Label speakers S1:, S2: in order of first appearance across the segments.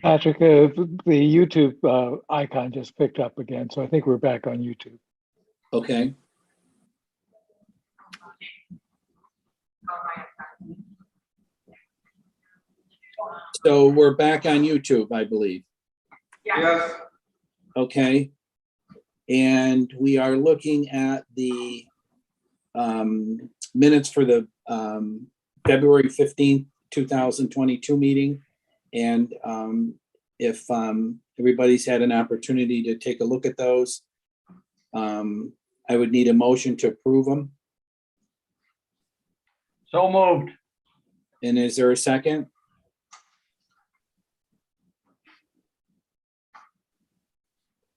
S1: Patrick, the YouTube icon just picked up again, so I think we're back on YouTube.
S2: Okay. So we're back on YouTube, I believe.
S3: Yes.
S2: Okay. And we are looking at the minutes for the February 15th, 2022 meeting. And if everybody's had an opportunity to take a look at those, I would need a motion to approve them.
S3: So moved.
S2: And is there a second?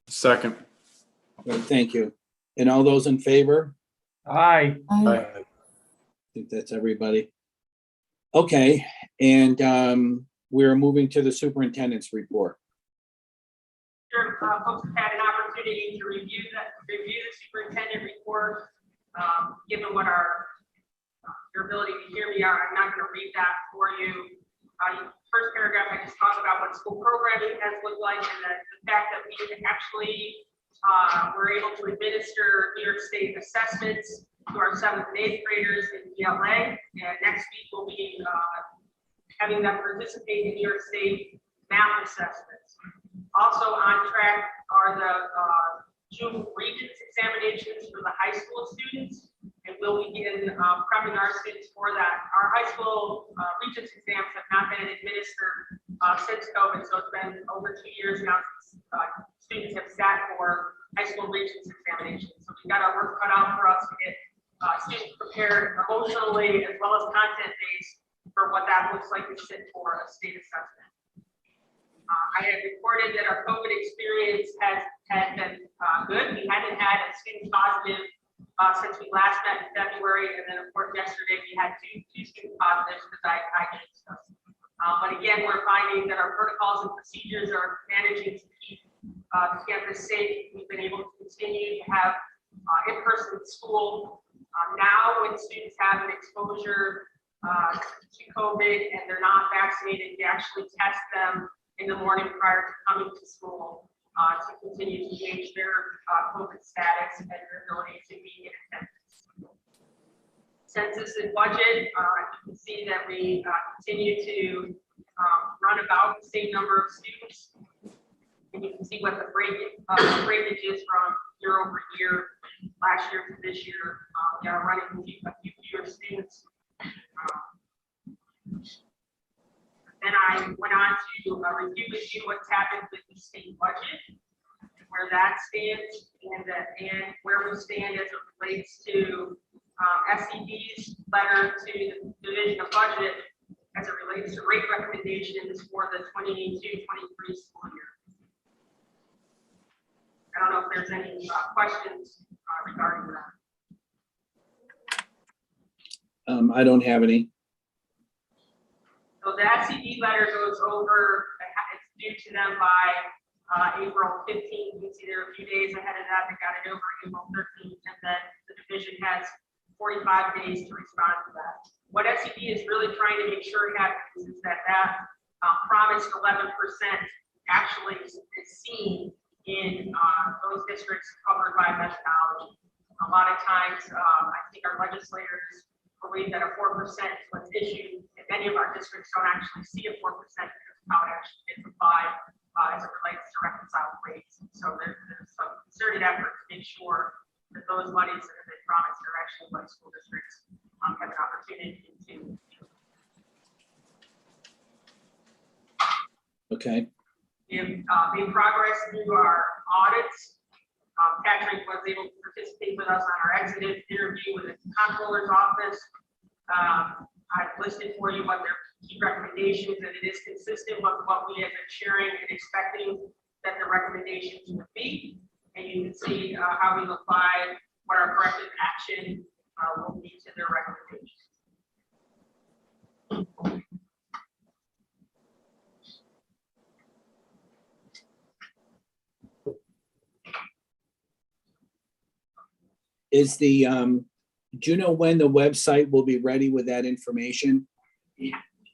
S4: Second.
S2: Well, thank you. And all those in favor?
S3: Aye.
S4: Aye.
S2: I think that's everybody. Okay, and we're moving to the superintendent's report.
S5: Sure, folks have had an opportunity to review the superintendent report. Given what your ability to hear me are, I'm not going to read that for you. First paragraph, I just talked about what school programming has looked like, and the fact that we actually were able to administer New York State assessments to our 7th and 8th graders in ELA. And next week we'll be having them participate in New York State math assessments. Also on track are the June Regents examinations for the high school students, and we'll begin prepping our students for that. Our high school Regents exams have not been administered since COVID, so it's been over 2 years now since students have sat for high school Regents examinations. So we've got our work cut out for us to get students prepared emotionally as well as content-based for what that looks like to sit for a state assessment. I had reported that our COVID experience had been good. We hadn't had a student positive since we last met in February, and then of course yesterday we had two student positives because I discussed. But again, we're finding that our protocols and procedures are managing to keep the campus safe. We've been able to continue to have in-person school. Now, when students have an exposure to COVID and they're not vaccinated, we actually test them in the morning prior to coming to school to continue to gauge their COVID status and their ability to be in attendance. Census and budget, you can see that we continue to run about the same number of students. And you can see what the breakage is from year over year, last year to this year. We are running a few fewer students. Then I went on to review with you what's happened with the state budget, where that stands, and where we stand as it relates to SED's letter to the Division of Budget as it relates to rate recommendations for the 22-23 school year. I don't know if there's any questions regarding that.
S2: I don't have any.
S5: So the SED letter goes over, it's due to them by April 15th. You can see there are a few days ahead of that. They got it over April 13th, and then the division has 45 days to respond to that. What SED is really trying to make sure happens is that promised 11% actually is seen in those districts covered by methodology. A lot of times, I think our legislators believe that a 4% is what's issued, and many of our districts don't actually see a 4% because of how it actually gets applied as it relates to reconciled rates. So there's some concerted effort to make sure that those monies that have been promised are actually what school districts have an opportunity to.
S2: Okay.
S5: We've made progress through our audits. Patrick was able to participate with us on our executive interview with the comptroller's office. I've listed for you what their key recommendations, and it is consistent with what we have been sharing and expecting that the recommendations would be. And you can see how we've applied what our corrective action will be to their recommendations.
S2: Is the, do you know when the website will be ready with that information?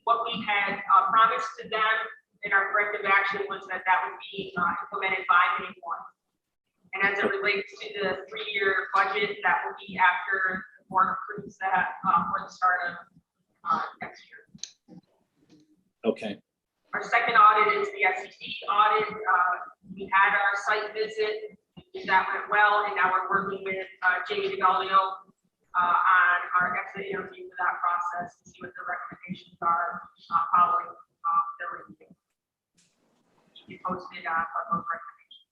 S5: What we had promised to them in our corrective action was that that would be implemented by May 1. And as it relates to the 3-year budget, that will be after the board approves that for the start of next year.
S2: Okay,
S5: Our second audit is the SEC audit. We had our site visit, that went well, and now we're working with Jamie DeGallio on our exit interview for that process to see what the recommendations are following their review. Keep you posted on those recommendations.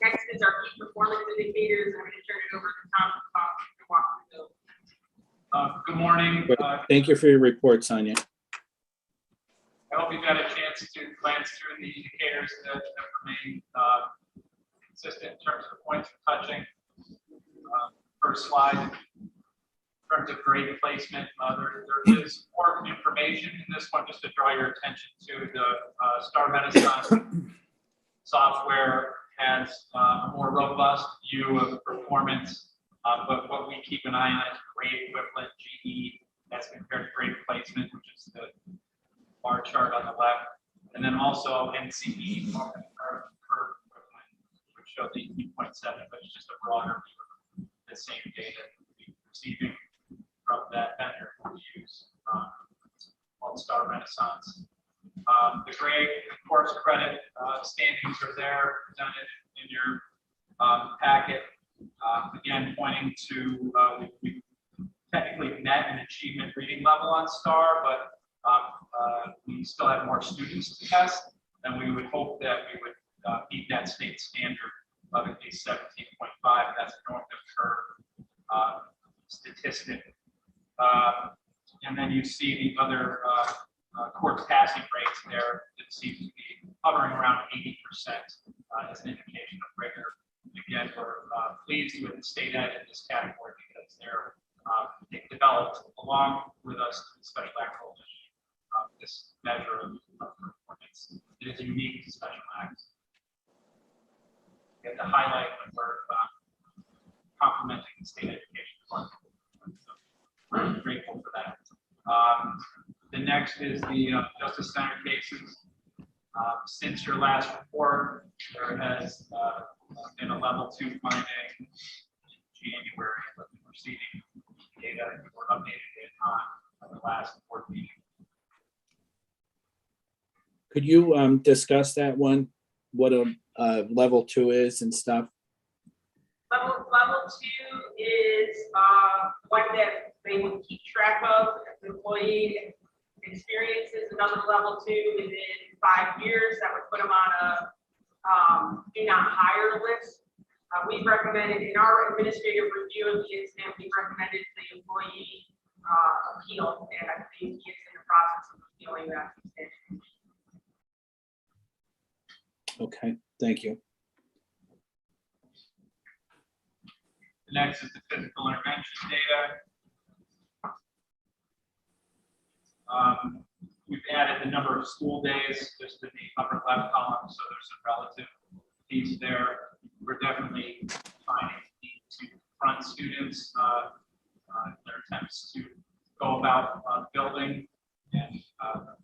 S5: Next is our key performance indicators. I'm going to turn it over to Tom to walk through those.
S3: Good morning.
S2: thank you for your report, Sonia.
S3: I hope you've had a chance to glance through the indicators that remain consistent in terms of points of touching. First slide, in terms of grade placement, there is important information in this one just to draw your attention to. The Star Renaissance software has a more robust view of performance, but what we keep an eye on is grade equivalent GE as compared to grade placement, which is the bar chart on the left, and then also NCE curve equivalent, which shows 18.7, but it's just a broader view of the same data we're receiving from that vendor who we use called Star Renaissance. The grade course credit standings are there presented in your packet. Again, pointing to we technically met an achievement reading level on STAR, but we still have more students to test, and we would hope that we would meet that state standard of at least 17.5. That's a normative curve statistic. And then you see the other course passing rates there that seem to be hovering around 80% as an indication of rigor. Again, we're pleased with the state ed in this category because they've developed along with us the special ed coalition this measure of performance. It is unique to special ed. We have to highlight when we're complementing the state education department. So we're grateful for that. The next is the Justice Center cases. Since your last report, there has been a level 2 finding in January, but the preceding data were updated on the last board meeting.
S2: Could you discuss that one? What a level 2 is and stuff?
S5: Level 2 is one that they would keep track of if the employee experiences another level 2 within 5 years. That would put them on a do not hire list. We've recommended in our administrative review of the incident, we recommended the employee appeal, and I think he is in the process of appealing that extension.
S2: Okay, thank you.
S3: The next is the physical intervention data. We've added the number of school days just in the upper left column, so there's a relative piece there. We're definitely finding the need to confront students their attempts to go about building, and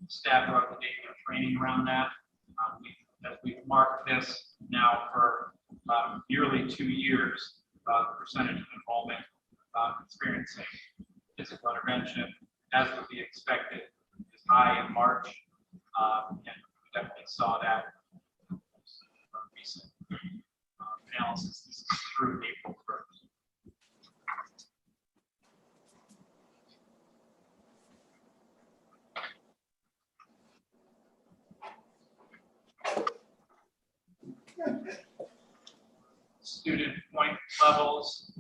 S3: staff are up to date with training around that. As we've marked this now for nearly 2 years, the percentage of enrollment experiencing physical intervention, as would be expected, is high in March, and we definitely saw that recent analysis. This is through April 1st. Student point levels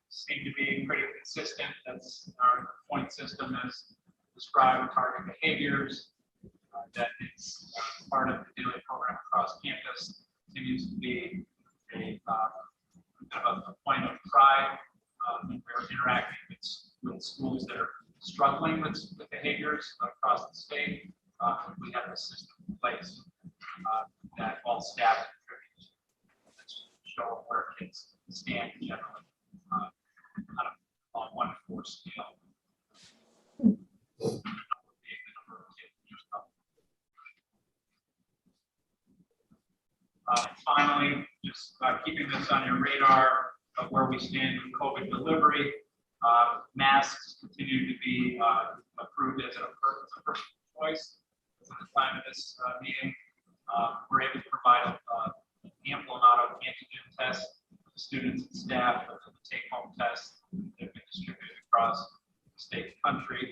S3: seem to be pretty consistent. That's our point system as described target behaviors. That is part of the daily program across campus. Continues to be a point of pride when we're interacting with schools that are struggling with behaviors across the state. We have a system in place that all staff contribute show where kids stand generally on 1 to 4 scale. Finally, just keeping this on your radar of where we stand with COVID delivery. Masks continue to be approved as a personal choice at the time of this meeting. We're able to provide an ample amount of antigen tests to students and staff with the take-home tests that have been distributed across the state and country.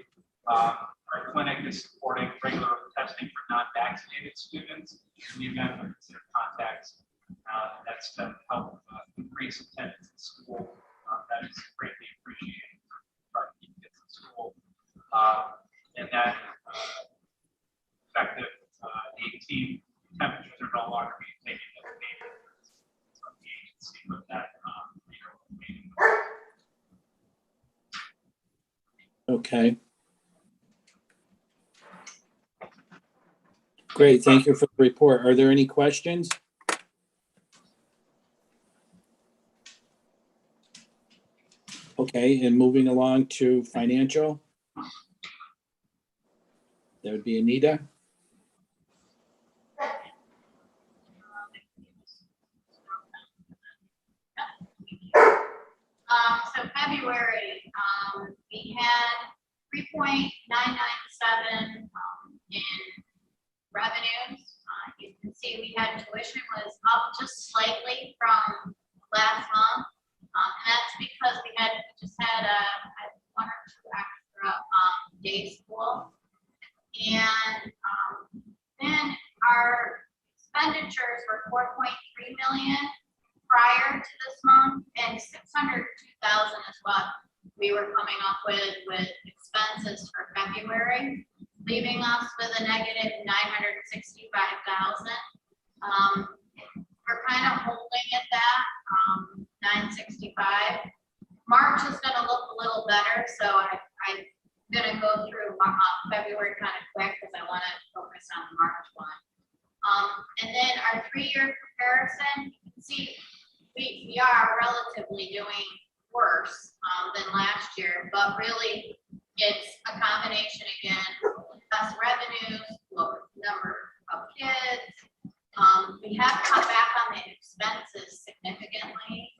S3: Our clinic is supporting regular testing for non-vaccinated students in the event of considered contacts. That's to help increase attendance in school. That is greatly appreciated for trying to keep kids in school. And that effective 18, temperatures are no longer being taken as a major from the agency with that meeting.
S2: Okay. Great, thank you for the report. Are there any questions? Okay, and moving along to financial. That would be Anita.
S4: So February, we had 3.997 in revenues. You can see we had tuition was up just slightly from last month. And that's because we just had 1 or 2 extra day school. And then our expenditures were 4.3 million prior to this month, and 602,000 is what we were coming up with expenses for February, leaving us with a negative 965,000. We're kind of holding at that 965. March is going to look a little better, so I'm going to go through February kind of quick because I want to focus on the March one. And then our 3-year comparison, you can see we are relatively doing worse than last year, but really it's a combination again, less revenues, lower number of kids. We have cut back on the expenses significantly,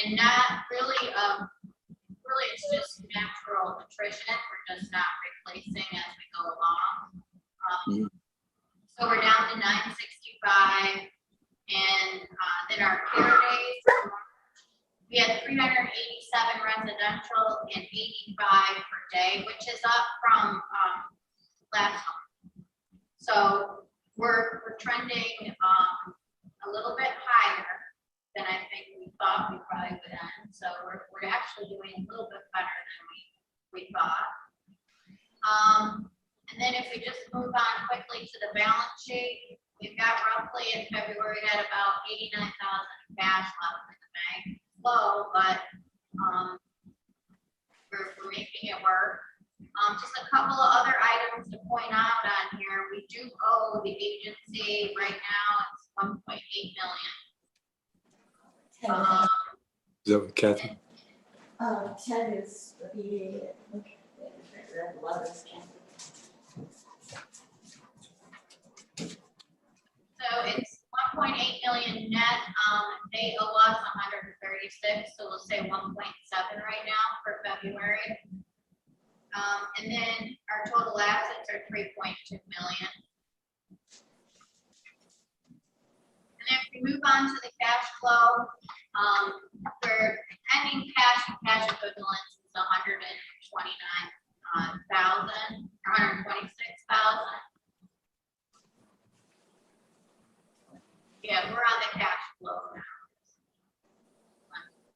S4: and not really, really it's just natural attrition. We're just not replacing as we go along. So we're down to 965, and then our care days, we had 387 residential and 85 per day, which is up from last month. So we're trending a little bit higher than I think we thought we probably would end. So we're actually doing a little bit better than we thought. And then if we just move on quickly to the balance sheet, we've got roughly in February had about 89,000 cash left in the bank. Low, but we're making it work. Just a couple of other items to point out on here. We do owe the agency right now, it's 1.8 million.
S6: Is that with Kathy?
S7: 10 is the BD. Okay. 11 is Kathy.
S4: So it's 1.8 million net. They owe us 136, so we'll say 1.7 right now for February. And then our total assets are 3.2 million. And if we move on to the cash flow, we're ending cash and cash equivalents is 129,000, 126,000. Yeah, we're on the cash flow now.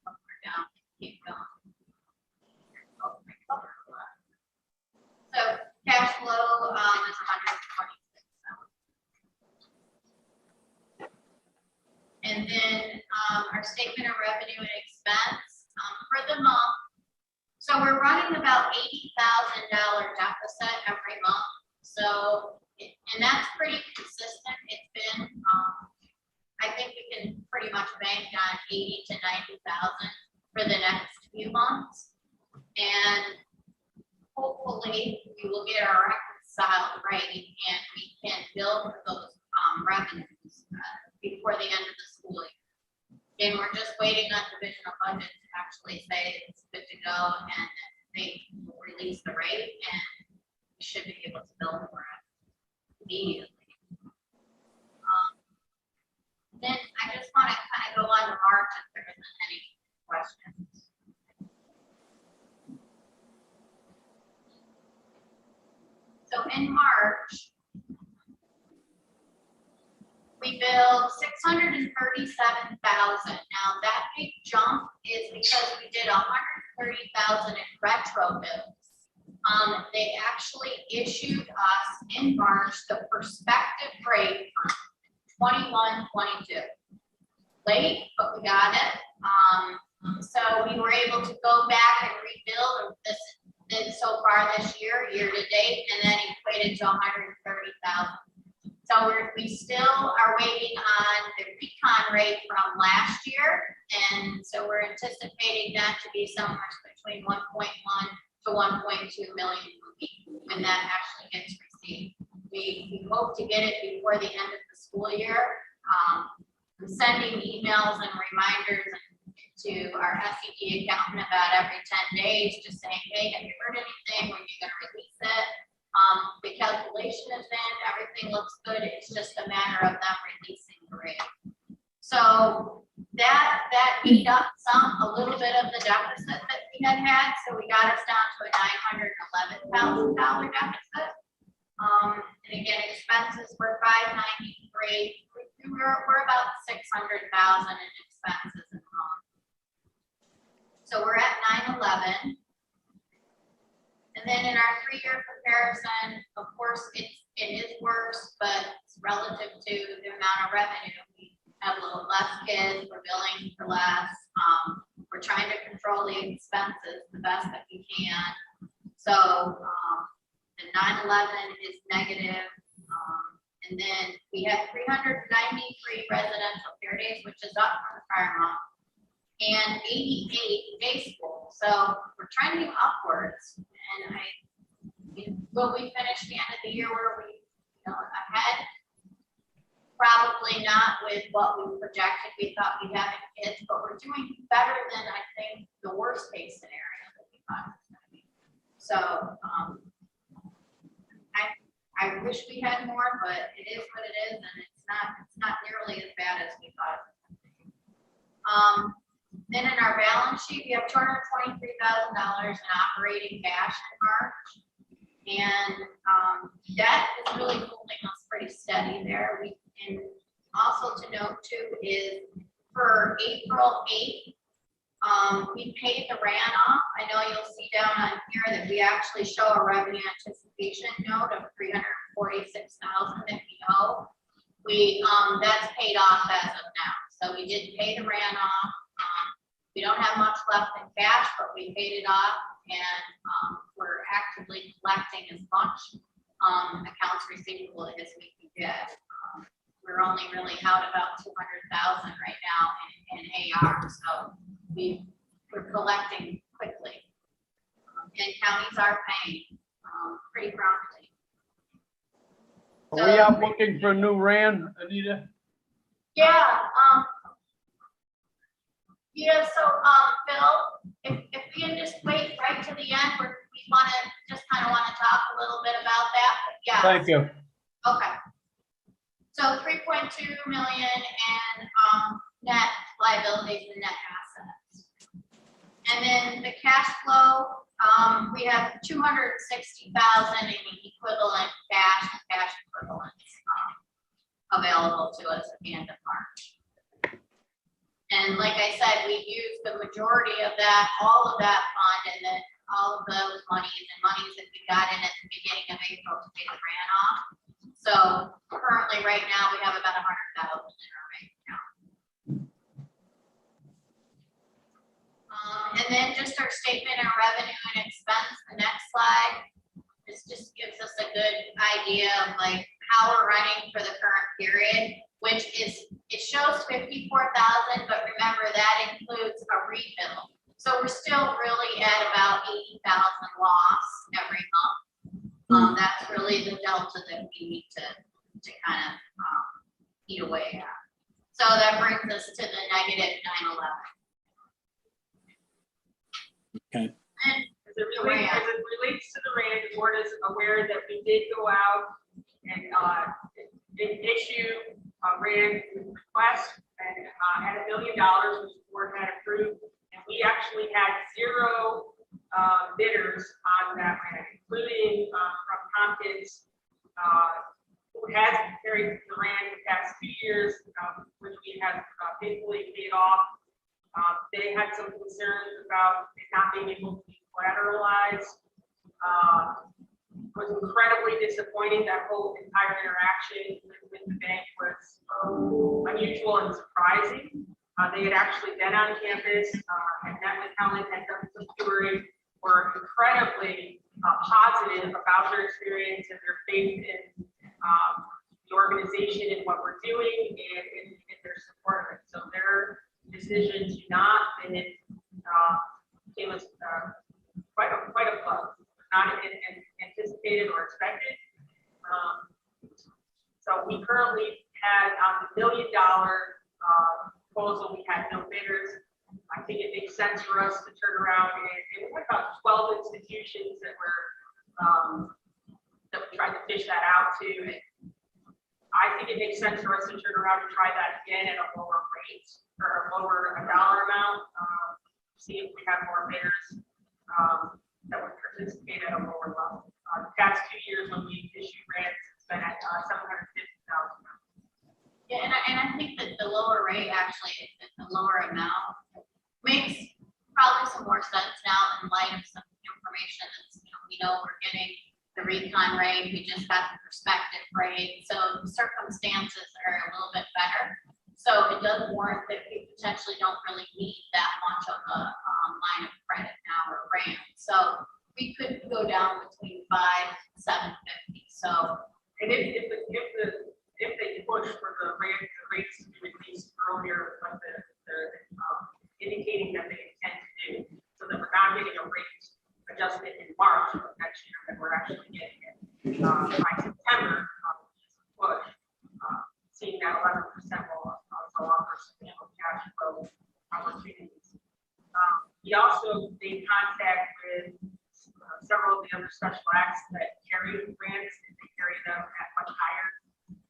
S4: We're down, keep going. So cash flow is 126,000. And then our statement of revenue and expense for the month. So we're running about $80,000 deficit every month. So, and that's pretty consistent. It's been, I think we can pretty much bank hopefully we will get our reconciled right and we can build for those revenues before the end of the school year. And we're just waiting on divisional budget to actually say it's good to go and they will release the rate and we should be able to bill for it immediately. Then I just want to kind of go on to March if there isn't any questions. So in March, we billed 637,000. Now that big jump is because we did 130,000 in retro bills. They actually issued us in March the prospective rate for 21-22. Late, but we got it. So we were able to go back and rebuild this so far this year to date, and then equated to 130,000. So we still are waiting on the recon rate from last year, and so we're anticipating that to be somewhere between 1.1 to 1.2 million when that actually gets received. We hope to get it before the end of the school year. I'm sending emails and reminders to our SED accountant about every 10 days, just saying, hey, have you heard anything? When are you going to release it? The calculation is in, everything looks good. It's just a matter of them releasing the rate. So that beat up a little bit of the deficit that we had. So we got us down to a $911,000 deficit. And again, expenses were 593. We're about 600,000 in expenses at home. So we're at 911. And then in our 3-year comparison, of course, it is worse, but it's relative to the amount of revenue. We have a little less kids, we're billing for less. We're trying to control the expenses the best that we can. So the 911 is negative. And then we had 393 residential care days, which is up from the prior month, and 88 day school. So we're trending upwards. And will we finish the end of the year where we ahead? Probably not with what we projected. We thought we'd have in kids, but we're doing better than I think the worst case scenario that we thought it was going to be. So I wish we had more, but it is what it is, and it's not nearly as bad as we thought it was going to be. Then in our balance sheet, we have $223,000 in operating cash in March, and debt is really holding us pretty steady there. And also to note too is for April 8th, we paid the RAN off. I know you'll see down on here that we actually show a revenue anticipation note of $346,000 that we owe. That's paid off as of now. So we did pay the RAN off. We don't have much left in cash, but we paid it off, and we're actively collecting as much accounts receivable as we can get. We're only really out about 200,000 right now in AR, so we're collecting quickly, and counties are paying pretty promptly.
S8: Are we out looking for a new RAN, Anita?
S4: Yeah. So Phil, if we can just wait right to the end, we want to just kind of talk a little bit about that. But yeah.
S8: Thank you.
S4: Okay. So 3.2 million in net liabilities and net assets. And then the cash flow, we have 260,000 in equivalent cash and cash equivalents available to us at the end of March. And like I said, we used the majority of that, all of that fund, and then all of those monies that we got in at the beginning of April to pay the RAN off. So currently, right now, we have about 100,000 in our bank account. And then just our statement of revenue and expense, the next slide. This just gives us a good idea of like how we're running for the current period, which is, it shows 54,000, but remember that includes a rebill. So we're still really at about 80,000 loss every month. That's really the delta that we need to kind of eat away at. So that brings us to the negative 911.
S2: Okay.
S4: And
S5: As it relates to the RAND, the board is aware that we did go out and issue a RAND request and at $1 million, which the board had approved. And we actually had 0 bidders on that RAND, including from Tompkins, who has carried the RAND the past 2 years, which we have faithfully paid off. They had some concerns about it not being able to be collateralized. It was incredibly disappointing. That whole entire interaction with the bank was unusual and surprising. They had actually been on campus, had met with Helen, had done some touring, were incredibly positive about their experience and their faith in the organization and what we're doing and their support of it. So their decision to not bid came as quite a blow, not anticipated or expected. So we currently had on the $1 million proposal, we had no bidders. I think it makes sense for us to turn around and we had about 12 institutions that were that we tried to fish that out to. And I think it makes sense for us to turn around and try that again at a lower rate or a lower dollar amount. See if we have more bidders that would participate at a lower level. The past 2 years when we issued grants, it's been at $750,000.
S4: yeah, and I think that the lower rate actually, the lower amount makes probably some more sense now in light of some information that's, we know we're getting the recon rate, we just got the prospective rate, so the circumstances are a little bit better. So it does warrant that we potentially don't really need that much of a line of credit now or grant. So we could go down between 5 and 750. So,
S5: And if they push for the rates to be released earlier, like they're indicating that they intend to do, so that we're not getting a rate adjustment in March of next year, that we're actually getting it by September, push, seeing that 11% will also offer substantial cash flow opportunities. We also made contact with several of the other special acts that carry grants, and they carry them at much higher.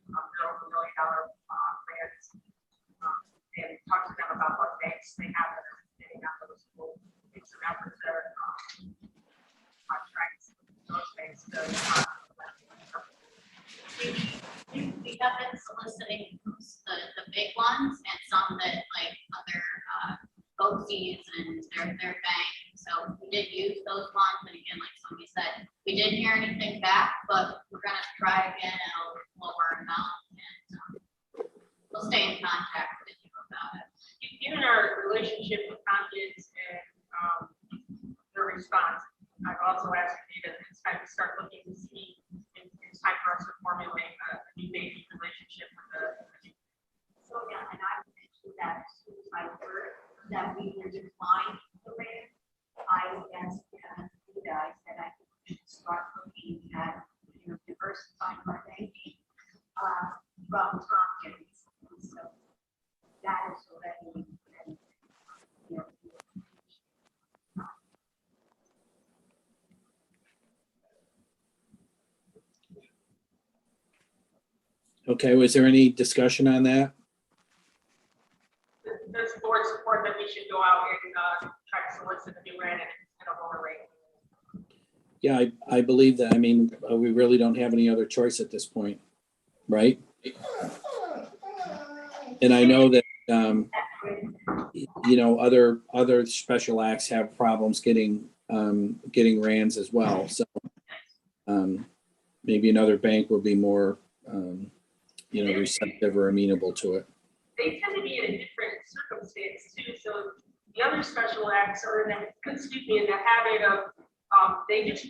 S5: They're over $1 million grants. And talk to them about what banks they have that are getting out those. We'll make some efforts there. Contracts those banks.
S4: we have been soliciting the big ones and some that like other BOCES and their bank. So we did use those ones, and again, like somebody said, we didn't hear anything back, but we're gonna try again at a lower amount, and we'll stay in contact with you about it.
S5: Given our relationship with Tompkins and their response, I've also asked you to start looking to see if it's time for us to formulate a new banking relationship with the.
S7: So, yeah, and I mentioned that as soon as I heard that we were declined the rate, I asked you guys that I think we should start looking at, diversifying our banking from Tompkins. So that is already,
S2: Okay, was there any discussion on that?
S5: Does the board support that we should go out and try to solicit a new grant at a lower rate?
S2: Yeah, I believe that. I mean, we really don't have any other choice at this point, right? And I know that, other special acts have problems getting RANs as well. So maybe another bank will be more, receptive or amenable to it.
S5: They tend to be in a different circumstance too. So the other special acts are in the habit of they just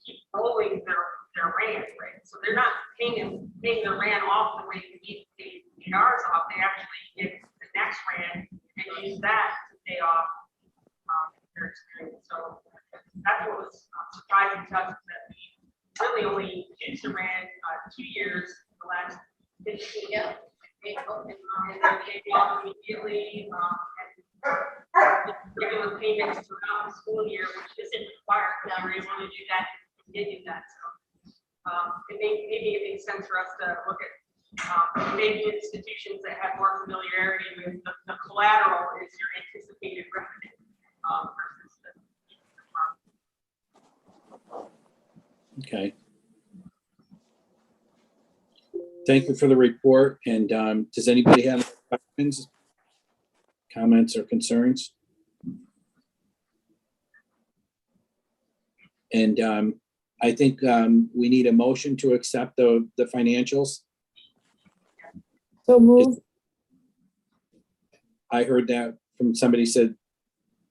S5: keep rolling their RAN, right? So they're not paying their RAN off the way we pay ours off. They actually get the next RAN and use that to pay off their experience. So that's what was surprising to us, that really only ran 2 years, the last 15.
S4: Yeah.
S5: And then they off immediately, and regular payments throughout the school year, which isn't required, but we were able to do that, and did do that, so. Maybe it makes sense for us to look at, maybe institutions that have more familiarity with the collateral is your anticipated revenue, versus the.
S2: Okay. Thank you for the report. And does anybody have questions, comments, or concerns? And I think we need a motion to accept the financials.
S9: So moved.
S2: I heard that from somebody said,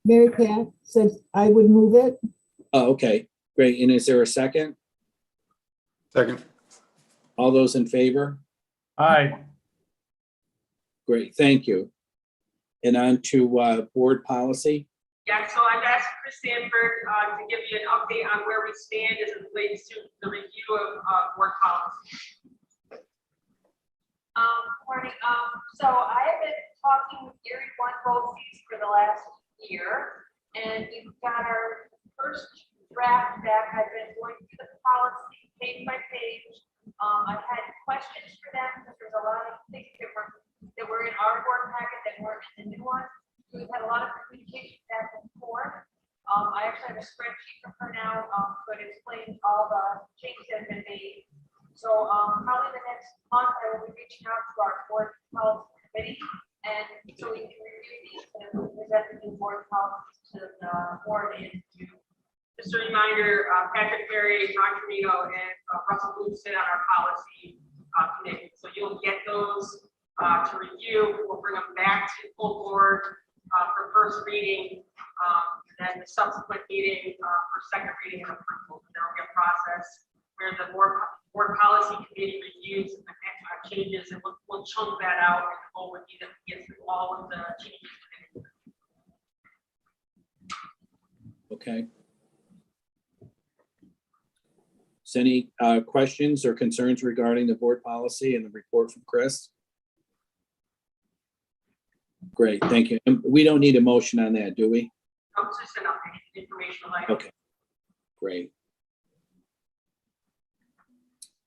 S9: Mary Pat said I would move it.
S2: oh, okay, great. And is there a second?
S6: Second.
S2: All those in favor?
S8: Aye.
S2: Great, thank you. And on to board policy.
S5: Yeah, so I've asked Chris Sanford to give you an update on where we stand as it relates to the review of board policy.
S7: Morning, so I have been talking with Gary One BOCES for the last year, and we've got our first draft back. I've been going through the policy page by page. I've had questions for them because there's a lot of things that were in our board packet that weren't in the new one. So we've had a lot of communication back and forth. I actually have a spreadsheet from her now, so it explains all the changes that have been made. So probably the next month, I will be reaching out to our board policy committee, and so we can review these and present the new board policies to the board in June.
S5: Just a reminder, Patrick Perry, Ron Trevino, and Russell Booth sit on our policy committee. So you'll get those to review. We'll bring them back to full board for first reading, then the subsequent meeting for second reading and approval. There will be a process where the board policy committee reviews the changes, and we'll chunk that out, and the goal would be to get through all of the changes.
S2: Okay. So any questions or concerns regarding the board policy and the report from Chris? Great, thank you. And we don't need a motion on that, do we?
S5: It's just an update, informational item.
S2: Okay, great.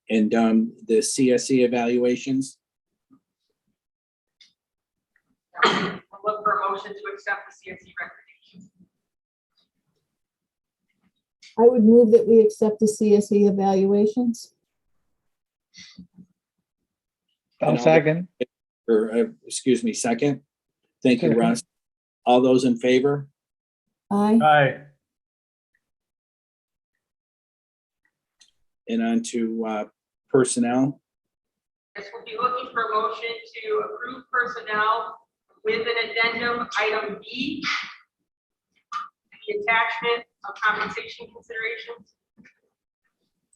S2: And the CSE evaluations,
S5: We'll look for a motion to accept the CSE recommendations.
S9: I would move that we accept the CSE evaluations.
S1: I'll
S2: And all-
S1: second.
S2: or excuse me, second. Thank you,
S1: Second.
S2: Russ. All those in favor?
S9: Aye.
S8: Aye.
S2: And on to personnel.
S5: Yes, we'll be looking for a motion to approve personnel with an addendum, item B, the attachment of compensation considerations.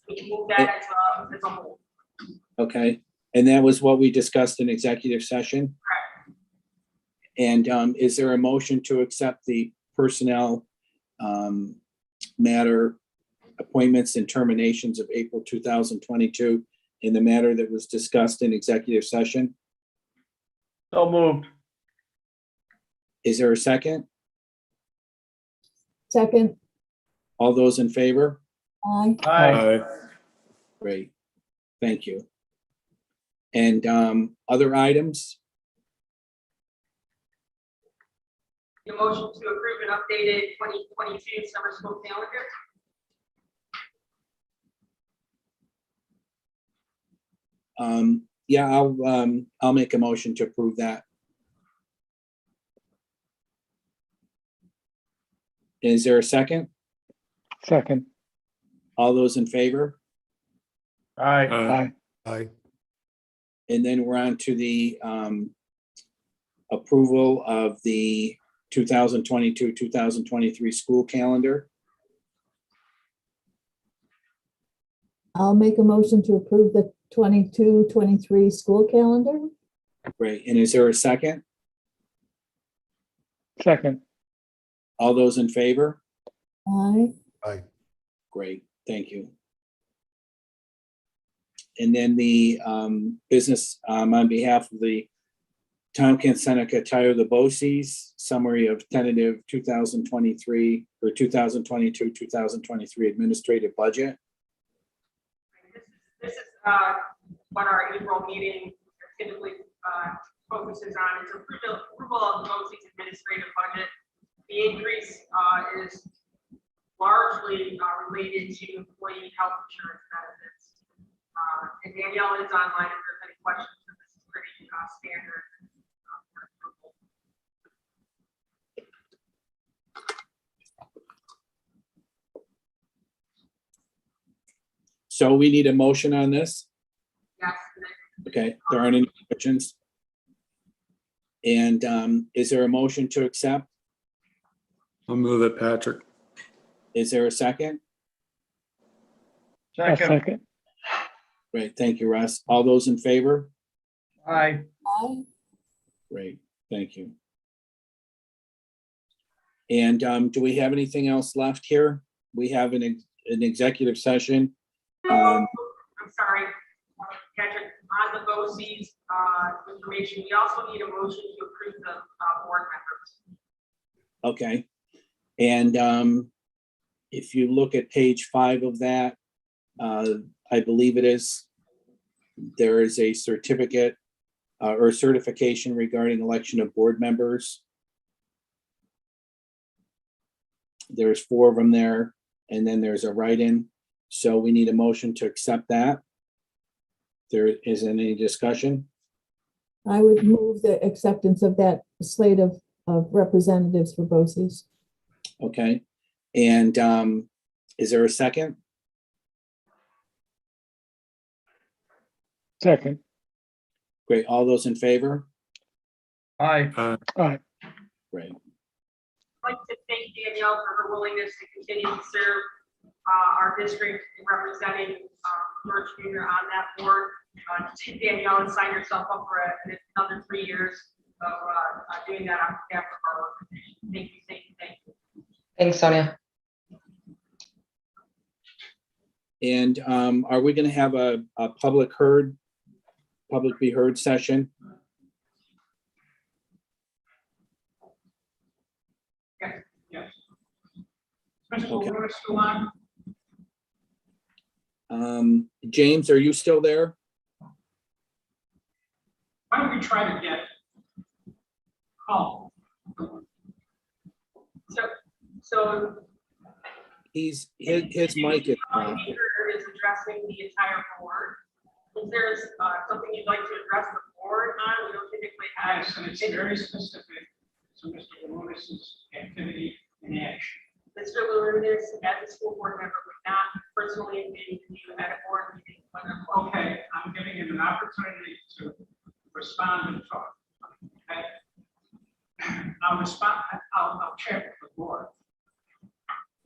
S5: We can move that as a whole.
S2: Okay, and that was what we discussed in executive session.
S5: Correct.
S2: And is there a motion to accept the personnel matter appointments and terminations of April 2022 in the matter that was discussed in executive session?
S8: So moved.
S2: Is there a second?
S9: Second.
S2: All those in favor?
S9: Aye.
S8: Aye.
S2: Great, thank you. And other items?
S5: The motion to approve an updated 2022 summer school calendar.
S2: Yeah, I'll make a motion to approve that. Is there a second?
S1: Second.
S2: All those in favor?
S8: Aye.
S1: Aye.
S6: Aye.
S2: And then we're on to the approval of the 2022, 2023 school calendar.
S9: I'll make a motion to approve the 22-23 school calendar.
S2: Great. And is there a second?
S1: Second.
S2: All those in favor?
S9: Aye.
S6: Aye.
S2: Great, thank you. And then the business on behalf of the Tompkins Seneca Tire the BOCES, summary of tentative 2023 or 2022, 2023 administrative budget.
S5: This is what our April meeting typically focuses on. It's approval of the BOCES administrative budget. The increase is largely related to employee health insurance benefits. And Danielle is online if there's any questions. This is pretty standard.
S2: So we need a motion on this.
S5: Yes.
S2: Okay, there aren't any questions. And is there a motion to accept?
S6: I'll move it, Patrick.
S2: Is there a second?
S1: A
S8: Second.
S1: second.
S2: Great, thank you, Russ. All those in favor?
S8: Aye.
S9: Aye.
S2: Great, thank you. And do we have anything else left here? We have an executive session.
S5: I'm sorry, Patrick, on the BOCES information, we also need a motion to approve the board members.
S2: Okay, and if you look at page 5 of that, I believe it is, there is a certificate or certification regarding election of board members. There's 4 of them there, and then there's a write-in. So we need a motion to accept that. There isn't any discussion.
S9: I would move the acceptance of that slate of representatives for BOCES.
S2: Okay, and is there a second?
S1: Second.
S2: Great, all those in favor?
S8: Aye.
S1: Aye.
S2: Great.
S5: I'd like to thank Danielle for her willingness to continue to serve our district representing George Jr. on that board. Danielle has signed herself up for another 3 years of doing that on behalf of our organization. Thank you, thank you.
S10: Thanks, Sonia.
S2: And are we going to have a public be heard session?
S3: Yes. Mr.
S2: Okay.
S3: Lewis, still on?
S2: James, are you still there?
S3: Why don't we try to get call?
S5: So
S2: His mic is on.
S5: speaker is addressing the entire board. Is there something you'd like to address the board on? We don't typically have.
S3: Yes, and it's very specific to Mr. Lewis's activity and action.
S5: Mr. Lewis, as a school board member, would not personally engage with you at a board meeting.
S3: Okay, I'm giving him an opportunity to respond and talk. Okay? I'll respond, I'll check with the board.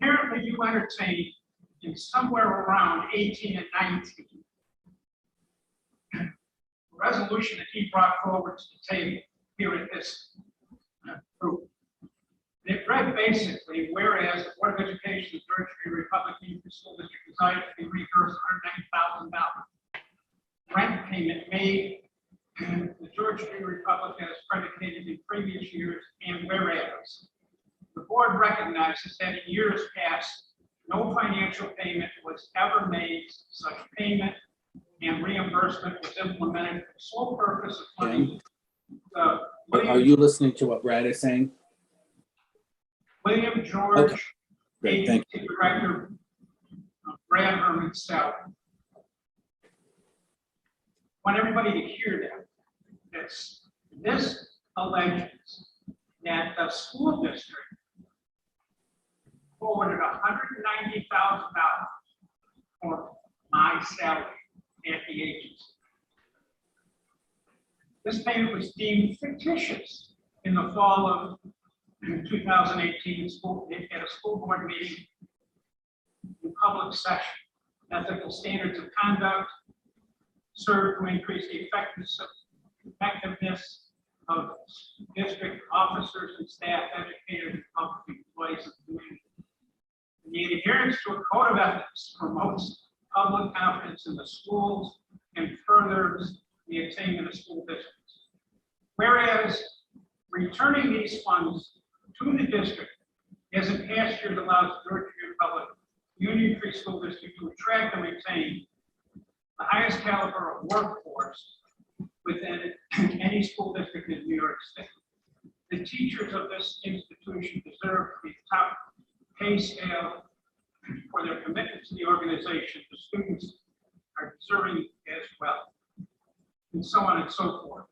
S3: Apparently you entertained in somewhere around 18 and 19. A resolution that he brought forward to the table here at this group. It read basically, whereas the Board of Education of Georgia Republican Union School District decided to be reimbursed $190,000 rent payment made in the Georgia Republic as predicated in previous years, and whereas the board recognizes that in years past, no financial payment was ever made. Such payment and reimbursement was implemented for the sole purpose of funding.
S2: Are you listening to what Brad is saying?
S3: William George,
S2: Okay. Great, thank
S3: Agency Director, Brad Herman's salary. Want everybody to hear that. This alleges that the school district forwarded $190,000 for my salary at the agency. This payment was deemed fictitious in the fall of 2018 at a school board meeting in public session. Ethical standards of conduct serve to increase the effectiveness of district officers and staff, educators, and public employees of the community. The adherence to a code of ethics promotes public confidence in the schools and furthers the attainment of school districts. Whereas returning these funds to the district as in past years allows Georgia Public Union Free School District to attract and retain the highest caliber of workforce within any school district in New York State. The teachers of this institution deserve the top pay scale for their commitment to the organization. The students are deserving as well, and so on and so forth.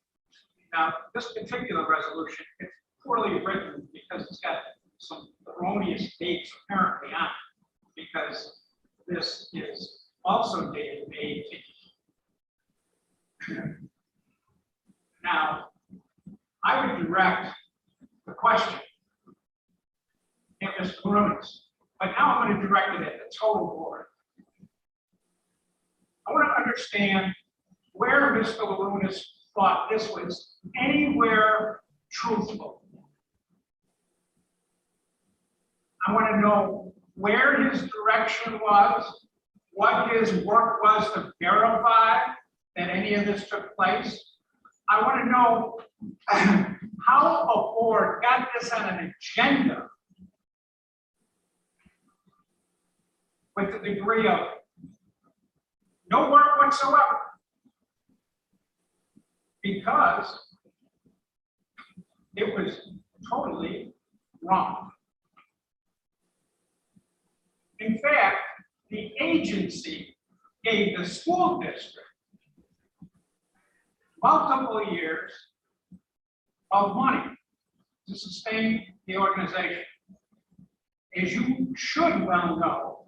S3: Now, this particular resolution, it's poorly written because it's got some erroneous dates apparently on it, because this is also dated May 18th. Now, I would direct the question at Mr. Brunis, but now I'm going to direct it at the total board. I want to understand where Mr. Brunis thought this was anywhere truthful. I want to know where his direction was, what his work was to verify that any of this took place. I want to know how a board got this on an agenda with the degree of no work whatsoever, because it was totally wrong. In fact, the agency gave the school district multiple years of money to sustain the organization. As you should well know,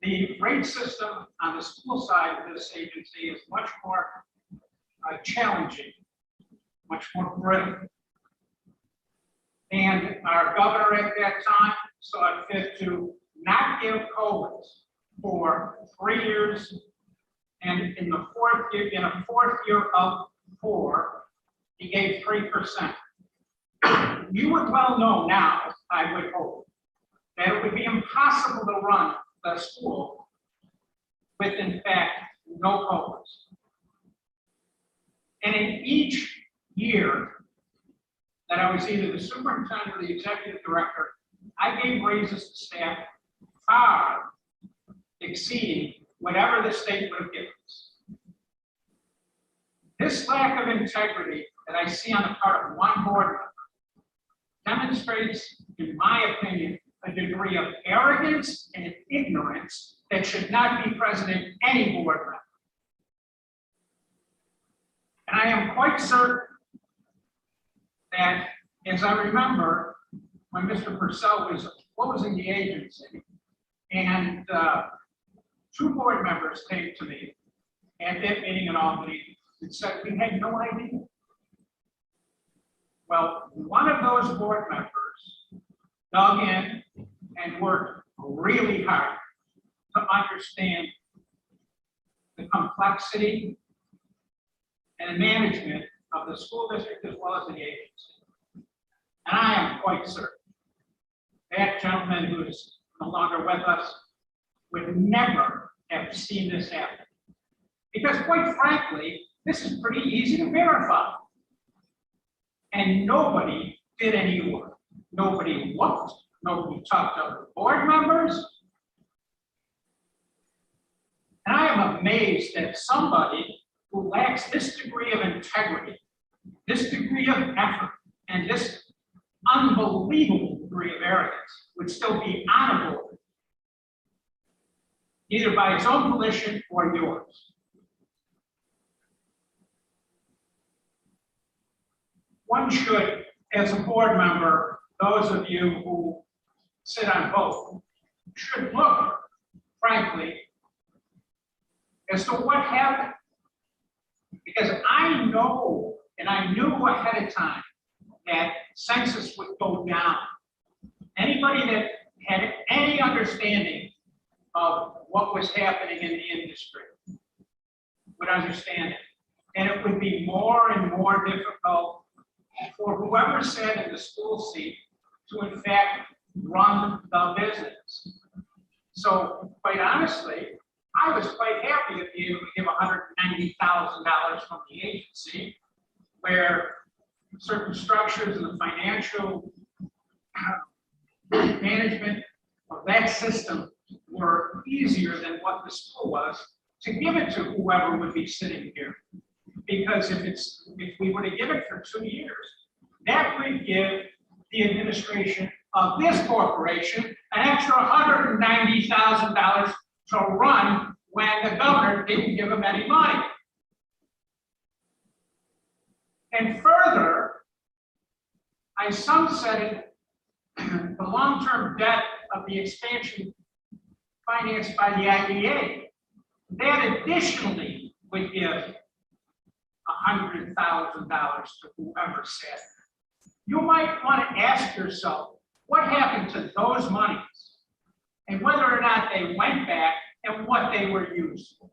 S3: the rate system on the school side of this agency is much more challenging, much more brittle. And our governor at that time saw it fit to not give COLAs for 3 years, and in the fourth year of 4, he gave 3%. You would well know now, I would hope, that it would be impossible to run the school with, in fact, no COLAs. And in each year that I was either the superintendent or the executive director, I gave raises to staff far exceeding whatever the state would have given us. This lack of integrity that I see on the part of one board member demonstrates, in my opinion, a degree of arrogance and ignorance that should not be present in any board member. And I am quite certain that, as I remember, when Mr. Purcell was closing the agency, and 2 board members came to me at that meeting in Albany and said, we had no idea. Well, one of those board members dug in and worked really hard to understand the complexity and management of the school district as well as the agency. And I am quite certain that gentleman who is no longer with us would never have seen this happen. Because quite frankly, this is pretty easy to verify. And nobody did any work. Nobody looked, nobody talked to other board members. And I am amazed that somebody who lacks this degree of integrity, this degree of effort, and this unbelievable degree of arrogance would still be on a board, either by its own volition or yours. One should, as a board member, those of you who sit on both, should look, frankly, as to what happened. Because I know, and I knew ahead of time, that census would go down. Anybody that had any understanding of what was happening in the industry would understand it. And it would be more and more difficult for whoever sat in the school seat to, in fact, run the business. So, quite honestly, I was quite happy to be able to give $190,000 from the agency, where certain structures and the financial management of that system were easier than what the school was, to give it to whoever would be sitting here. Because if we were to give it for 2 years, that would give the administration of this corporation an extra $190,000 to run when the governor didn't give them any money. And further, I sunsetted the long-term debt of the expansion financed by the IDA. That additionally would give $100,000 to whoever sat there. You might want to ask yourself, what happened to those monies? And whether or not they went back and what they were used for.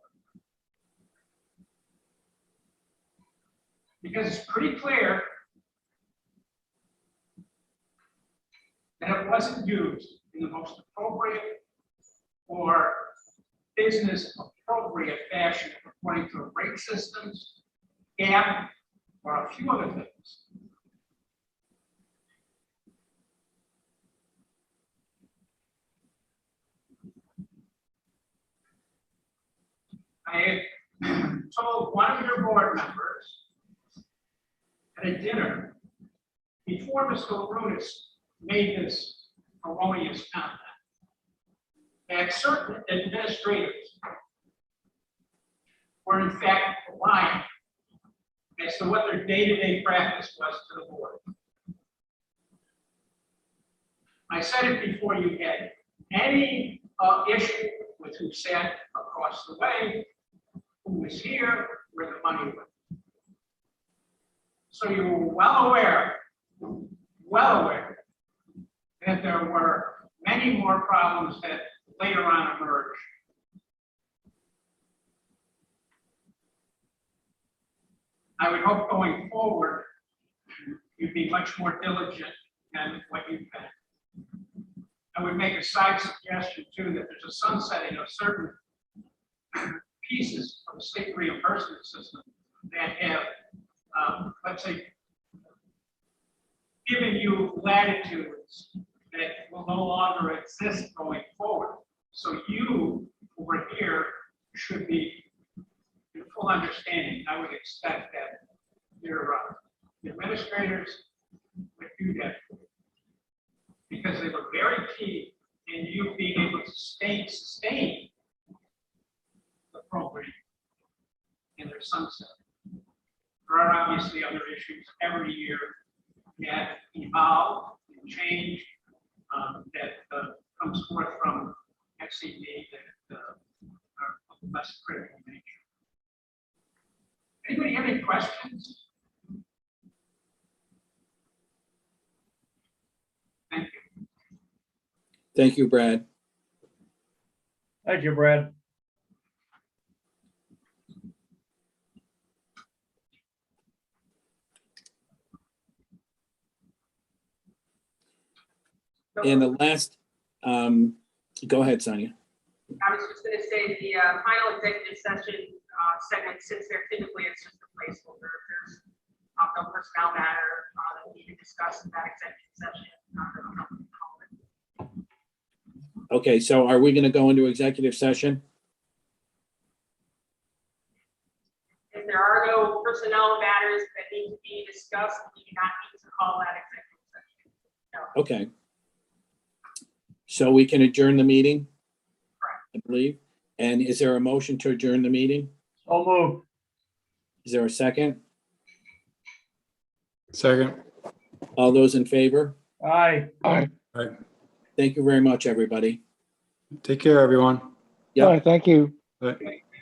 S3: Because it's pretty clear that it wasn't used in the most appropriate or business appropriate fashion according to rate systems, GAAP, or a few other things. I told one of your board members at a dinner before Mr. Larunas made this erroneous comment that certain administrators were in fact lying as to what their day-to-day practice was to the board. I said it before you had any issue with who sat across the way, who was here, where the money went. So you were well aware that there were many more problems that later on emerged. I would hope going forward, you'd be much more diligent than what you've been. I would make a side suggestion too, that there's a sunsetting of certain pieces of the state reimbursement system that have, let's say, given you latitudes that will no longer exist going forward. So you over here should be in full understanding. I would expect that your administrators would do that, because they were very key in you being able to sustain the program in their sunset. There are obviously other issues every year that evolve and change, that comes forth from XCD that are of less critical nature. Anybody have any questions? Thank you.
S2: Thank you, Brad.
S8: Thank you, Brad.
S2: And the last, go ahead, Sonia.
S5: I was just gonna say the final executive session segment sits there. Typically, it's just a placeholder. If there's no personnel matter that we need to discuss in that executive session.
S2: Okay, so are we going to go into executive session?
S5: If there are no personnel matters that need to be discussed, we do not need to call that executive session. No.
S2: Okay. So we can adjourn the meeting?
S5: Correct.
S2: I believe. And is there a motion to adjourn the meeting?
S8: So moved.
S2: Is there a second?
S6: Second.
S2: All those in favor?
S8: Aye.
S1: All
S2: Thank you very much, everybody.
S6: Take care, everyone.
S2: Yep.
S1: right, thank you.
S6: Bye.